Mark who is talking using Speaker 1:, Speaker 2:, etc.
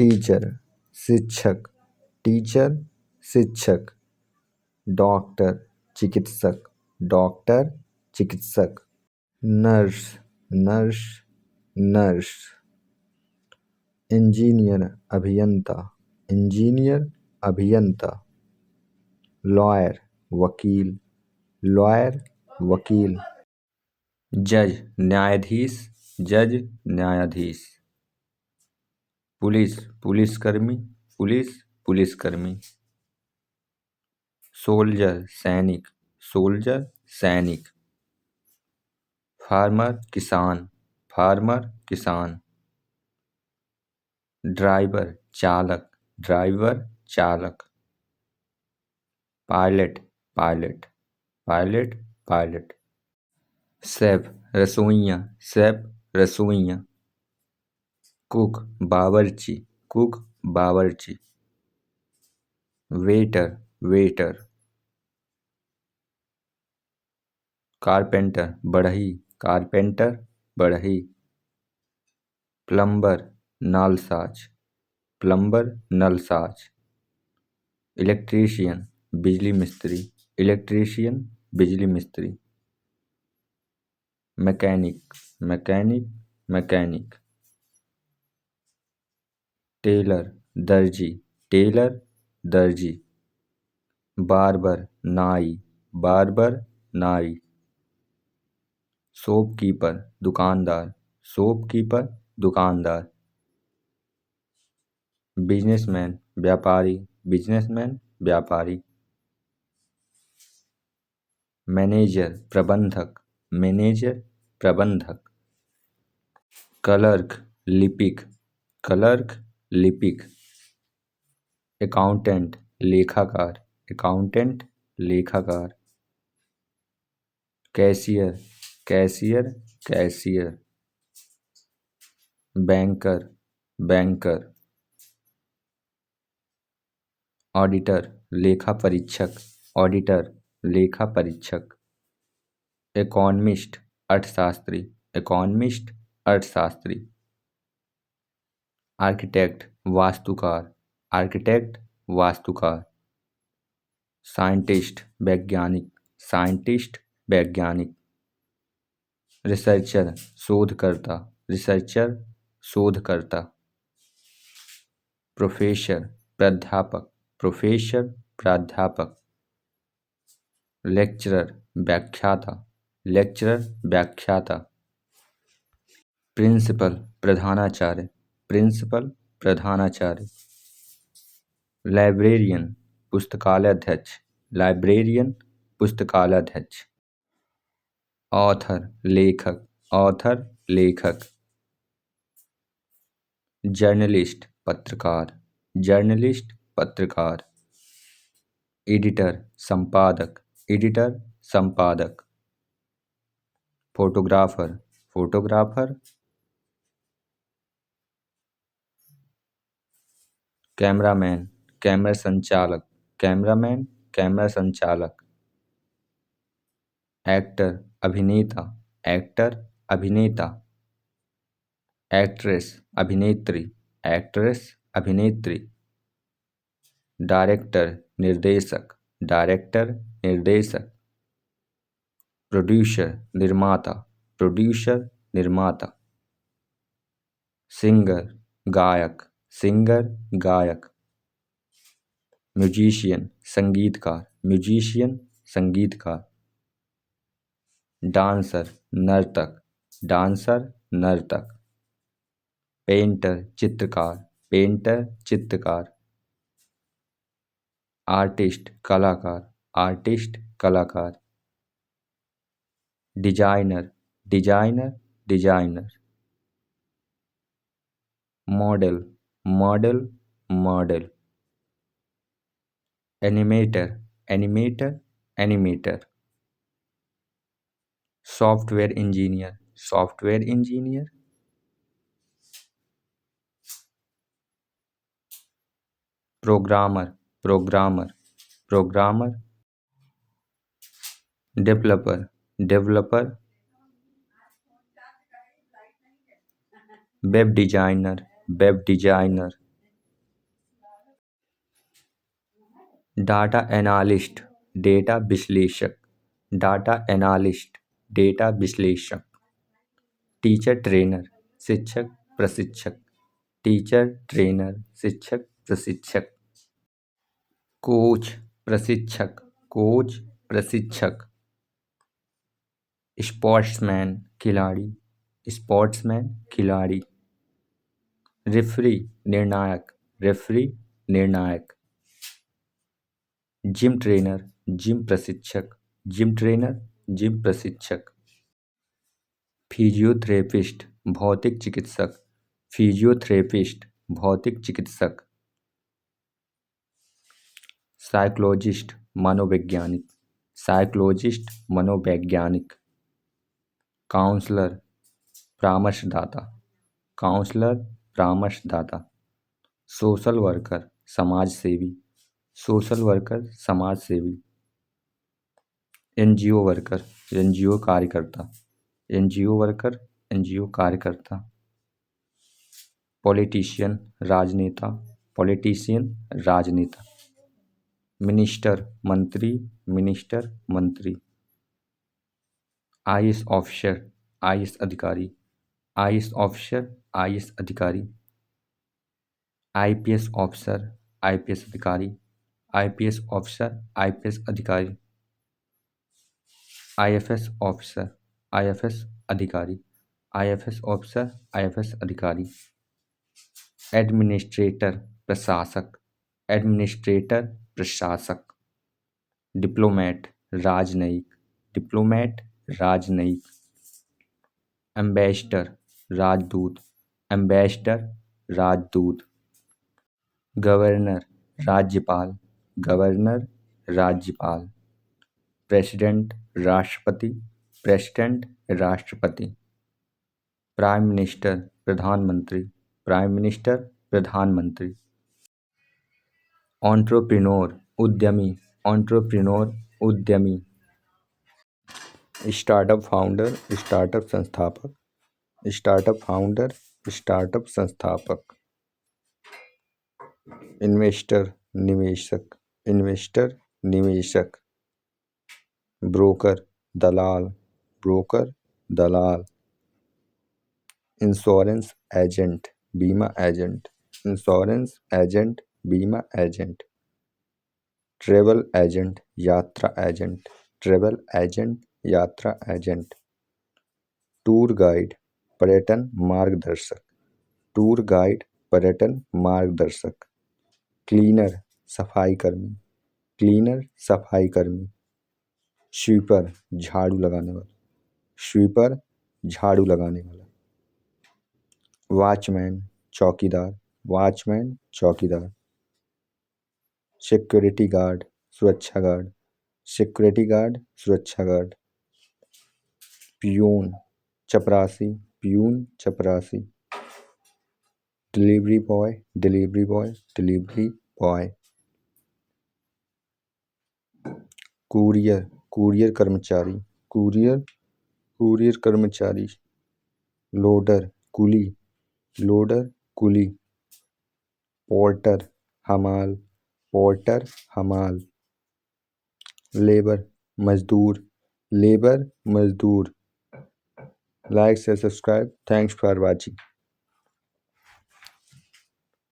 Speaker 1: Teacher शिक्षक, teacher शिक्षक। Doctor चिकित्सक, डॉक्टर चिकित्सक। Nurse, nurse, nurse. इंजीनियर अभियंता, इंजीनियर अभियंता। लॉयर वकील, लॉयर वकील। जज न्यायाधीश, जज न्यायाधीश। पुलिस पुलिसकर्मी, पुलिस पुलिसकर्मी। सोल्जर सैनिक, सोल्जर सैनिक। फार्मर किसान, फार्मर किसान। ड्राइवर चालक, ड्राइवर चालक। Pilot pilot, pilot pilot. Chef रसोइया, शेफ रसोइया। कुक बावर्ची, कुक बावर्ची। Waiter waiter. कारपेंटर बढ़ई, कारपेंटर बढ़ई। प्लम्बर नलसाज, प्लम्बर नलसाज। इलेक्ट्रीशियन बिजली मिस्त्री, इलेक्ट्रीशियन बिजली मिस्त्री। Mechanic mechanic mechanic. टेलर दर्जी, टेलर दर्जी। बार्बर नाई, बार्बर नाई। शॉपकीपर दुकानदार, शॉपकीपर दुकानदार। बिजनेसमैन व्यापारी, बिजनेसमैन व्यापारी। मैनेजर प्रबंधक, मैनेजर प्रबंधक। क्लर्क लिपिक, क्लर्क लिपिक। अकाउंटेंट लेखाकार, अकाउंटेंट लेखाकार। Cashier cashier cashier. Banker banker. Auditor लेखा परीक्षक, ऑडिटर लेखा परीक्षक। इकोनॉमिस्ट अर्थशास्त्री, इकोनॉमिस्ट अर्थशास्त्री। आर्किटेक्ट वास्तुकार, आर्किटेक्ट वास्तुकार। साइंटिस्ट वैज्ञानिक, साइंटिस्ट वैज्ञानिक। रिसर्चर शोधकर्ता, रिसर्चर शोधकर्ता। प्रोफेसर प्राध्यापक, प्रोफेसर प्राध्यापक। लेक्चरर व्याख्याता, लेक्चरर व्याख्याता। प्रिंसिपल प्रधानाचार्य, प्रिंसिपल प्रधानाचार्य। लाइब्रेरियन पुस्तकालयाध्यक्ष, लाइब्रेरियन पुस्तकालयाध्यक्ष। ऑथर लेखक, ऑथर लेखक। जर्नलिस्ट पत्रकार, जर्नलिस्ट पत्रकार। एडिटर संपादक, एडिटर संपादक। Photographer, photographer. कैमरामैन कैमरा संचालक, कैमरामैन कैमरा संचालक। एक्टर अभिनेता, एक्टर अभिनेता। एक्ट्रेस अभिनेत्री, एक्ट्रेस अभिनेत्री। डायरेक्टर निर्देशक, डायरेक्टर निर्देशक। प्रोड्यूसर निर्माता, प्रोड्यूसर निर्माता। सिंगर गायक, सिंगर गायक। म्यूजिशियन संगीतकार, म्यूजिशियन संगीतकार। डांसर नर्तक, डांसर नर्तक। पेंटर चित्रकार, पेंटर चित्रकार। आर्टिस्ट कलाकार, आर्टिस्ट कलाकार। Designer, designer designer. Model, model model. Animator, animator animator. Software engineer, software engineer. Programmer, programmer programmer. Developer, developer. Web designer, web designer. Data analyst, data विश्लेषक, data analyst, data विश्लेषक। Teacher trainer, शिक्षक प्रशिक्षक, teacher trainer, शिक्षक प्रशिक्षक। Coach, प्रशिक्षक, coach प्रशिक्षक। Sportsman, खिलाड़ी, sportsman खिलाड़ी। रेफरी, निर्णायक, रेफरी निर्णायक। जिम ट्रेनर, जिम प्रशिक्षक, जिम ट्रेनर, जिम प्रशिक्षक। फिजियोथेरेपिस्ट, भौतिक चिकित्सक, फिजियोथेरेपिस्ट, भौतिक चिकित्सक। साइकोलॉजिस्ट, मनोवैज्ञानिक, साइकोलॉजिस्ट मनोवैज्ञानिक। काउंसलर, परामर्शदाता, काउंसलर परामर्शदाता। सोशल वर्कर, समाज सेवी, सोशल वर्कर समाज सेवी। एनजीओ वर्कर, एनजीओ कार्यकर्ता, एनजीओ वर्कर, एनजीओ कार्यकर्ता। पॉलिटिशियन, राजनेता, पॉलिटिशियन राजनेता। मिनिस्टर, मंत्री, मिनिस्टर मंत्री। आईएएस ऑफिसर, आईएएस अधिकारी, आईएएस ऑफिसर, आईएएस अधिकारी। आईपीएस ऑफिसर, आईपीएस अधिकारी, आईपीएस ऑफिसर, आईपीएस अधिकारी। आईएफएस ऑफिसर, आईएफएस अधिकारी, आईएफएस ऑफिसर, आईएफएस अधिकारी। एडमिनिस्ट्रेटर, प्रशासक, एडमिनिस्ट्रेटर प्रशासक। डिप्लोमेट, राजनयिक, डिप्लोमेट राजनयिक। एम्बेसडर, राजदूत, एम्बेसडर राजदूत। गवर्नर, राज्यपाल, गवर्नर राज्यपाल। प्रेसिडेंट, राष्ट्रपति, प्रेसिडेंट राष्ट्रपति। प्राइम मिनिस्टर, प्रधानमंत्री, प्राइम मिनिस्टर प्रधानमंत्री। एंटरप्रेन्योर, उद्यमी, एंटरप्रेन्योर उद्यमी। स्टार्टअप फाउंडर, स्टार्टअप संस्थापक, स्टार्टअप फाउंडर, स्टार्टअप संस्थापक। इन्वेस्टर, निवेशक, इन्वेस्टर निवेशक। ब्रोकर, दलाल, ब्रोकर दलाल। इंश्योरेंस एजेंट, बीमा एजेंट, इंश्योरेंस एजेंट, बीमा एजेंट। ट्रैवल एजेंट, यात्रा एजेंट, ट्रैवल एजेंट, यात्रा एजेंट। टूर गाइड, पर्यटन मार्गदर्शक, टूर गाइड, पर्यटन मार्गदर्शक। क्लीनर, सफाई कर्मी, क्लीनर सफाई कर्मी। स्वीपर, झाड़ू लगाने वाला, स्वीपर झाड़ू लगाने वाला। वॉचमैन, चौकीदार, वॉचमैन चौकीदार। सिक्योरिटी गार्ड, सुरक्षा गार्ड, सिक्योरिटी गार्ड, सुरक्षा गार्ड। पियून, चपरासी, पियून चपरासी। Delivery boy, delivery boy, delivery boy. Courier, courier कर्मचारी, कुरियर, कुरियर कर्मचारी। लोडर, कुली, लोडर कुली। पोर्टर, हमाल, पोर्टर हमाल। लेबर, मजदूर, लेबर मजदूर। लाइक से सब्सक्राइब। Thanks for watching.